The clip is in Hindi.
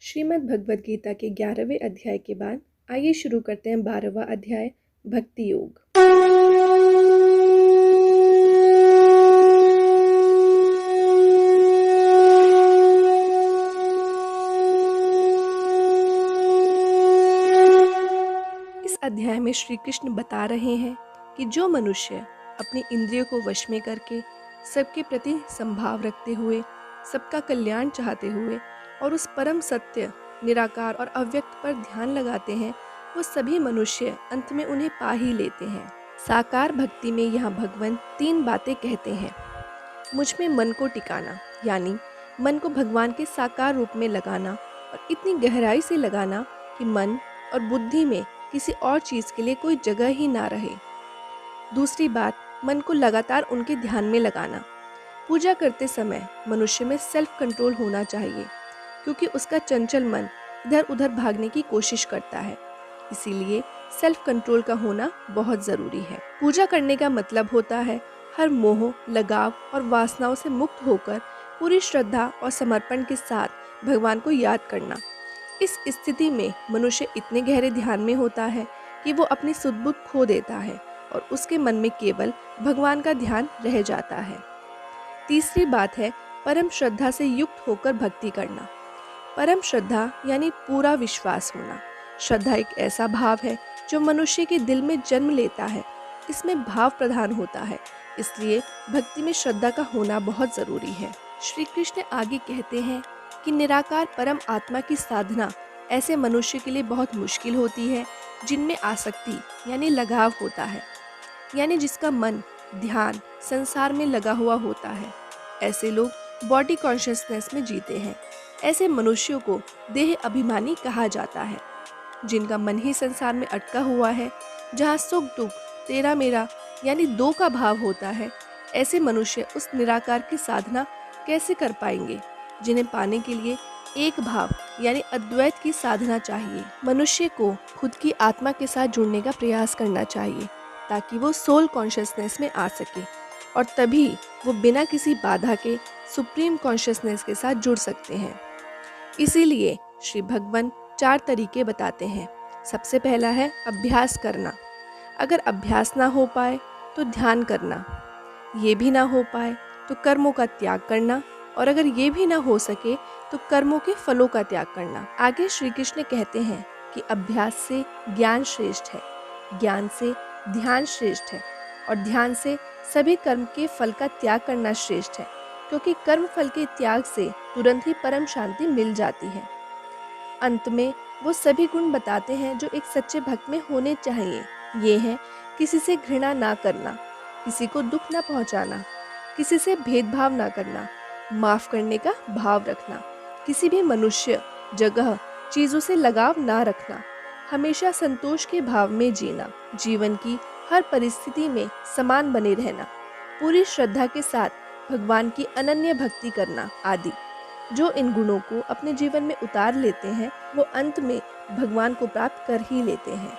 श्रीमद् भगवद गीता के 11वें अध्याय के बाद आइए शुरू करते हैं 12वां अध्याय भक्ति योग। इस अध्याय में श्री कृष्ण बता रहे हैं कि जो मनुष्य अपनी इंद्रियों को वश में करके सबके प्रति संभाव रखते हुए सबका कल्याण चाहते हुए और उस परम सत्य निराकार और अव्यक्त पर ध्यान लगाते हैं, वो सभी मनुष्य अंत में उन्हें पा ही लेते हैं। साकार भक्ति में यहाँ भगवान 3 बातें कहते हैं। मुझ में मन को टिकाना, यानी मन को भगवान के साकार रूप में लगाना और इतनी गहराई से लगाना कि मन और बुद्धि में किसी और चीज़ के लिए कोई जगह ही ना रहे। दूसरी बात, मन को लगातार उनके ध्यान में लगाना। पूजा करते समय मनुष्य में सेल्फ कंट्रोल होना चाहिए, क्योंकि उसका चंचल मन इधर उधर भागने की कोशिश करता है। इसीलिए सेल्फ कंट्रोल का होना बहुत ज़रूरी है। पूजा करने का मतलब होता है हर मोह, लगाव और वासनाओं से मुक्त होकर पूरी श्रद्धा और समर्पण के साथ भगवान को याद करना। इस स्थिति में मनुष्य इतने गहरे ध्यान में होता है कि वो अपनी सुध-बुध खो देता है और उसके मन में केवल भगवान का ध्यान रह जाता है। तीसरी बात है परम श्रद्धा से युक्त होकर भक्ति करना। परम श्रद्धा यानी पूरा विश्वास होना। श्रद्धा एक ऐसा भाव है जो मनुष्य के दिल में जन्म लेता है। इसमें भाव प्रधान होता है, इसलिए भक्ति में श्रद्धा का होना बहुत ज़रूरी है। श्री कृष्ण आगे कहते हैं कि निराकार परम आत्मा की साधना ऐसे मनुष्य के लिए बहुत मुश्किल होती है जिनमें आसक्ति यानी लगाव होता है, यानी जिसका मन ध्यान संसार में लगा हुआ होता है। ऐसे लोग बॉडी कॉन्शियसनेस में जीते हैं। ऐसे मनुष्यों को देह अभिमानी कहा जाता है। जिनका मन ही संसार में अटका हुआ है, जहाँ सुख दुख तेरा मेरा यानी दो का भाव होता है, ऐसे मनुष्य उस निराकार की साधना कैसे कर पाएंगे जिन्हें पाने के लिए एक भाव यानी अद्वैत की साधना चाहिए। मनुष्य को खुद की आत्मा के साथ जुड़ने का प्रयास करना चाहिए ताकि वो सोल कॉन्शियसनेस में आ सके और तभी वो बिना किसी बाधा के सुप्रीम कॉन्शियसनेस के साथ जुड़ सकते हैं। इसीलिए श्री भगवान 4 तरीके बताते हैं। सबसे पहला है अभ्यास करना। अगर अभ्यास ना हो पाए तो ध्यान करना, ये भी ना हो पाए तो कर्मों का त्याग करना, और अगर ये भी ना हो सके तो कर्मों के फलों का त्याग करना। आगे श्री कृष्ण कहते हैं कि अभ्यास से ज्ञान श्रेष्ठ है, ज्ञान से ध्यान श्रेष्ठ है और ध्यान से सभी कर्म के फल का त्याग करना श्रेष्ठ है, क्योंकि कर्म फल के त्याग से तुरंत ही परम शांति मिल जाती है। अंत में वो सभी गुण बताते हैं जो एक सच्चे भक्त में होने चाहिए। ये हैं किसी से घृणा ना करना, किसी को दुख ना पहुंचाना, किसी से भेदभाव ना करना, माफ करने का भाव रखना, किसी भी मनुष्य जगह चीज़ों से लगाव ना रखना, हमेशा संतोष के भाव में जीना, जीवन की हर परिस्थिति में समान बने रहना, पूरी श्रद्धा के साथ भगवान की अनन्य भक्ति करना आदि। जो इन गुणों को अपने जीवन में उतार लेते हैं वो अंत में भगवान को प्राप्त कर ही लेते हैं।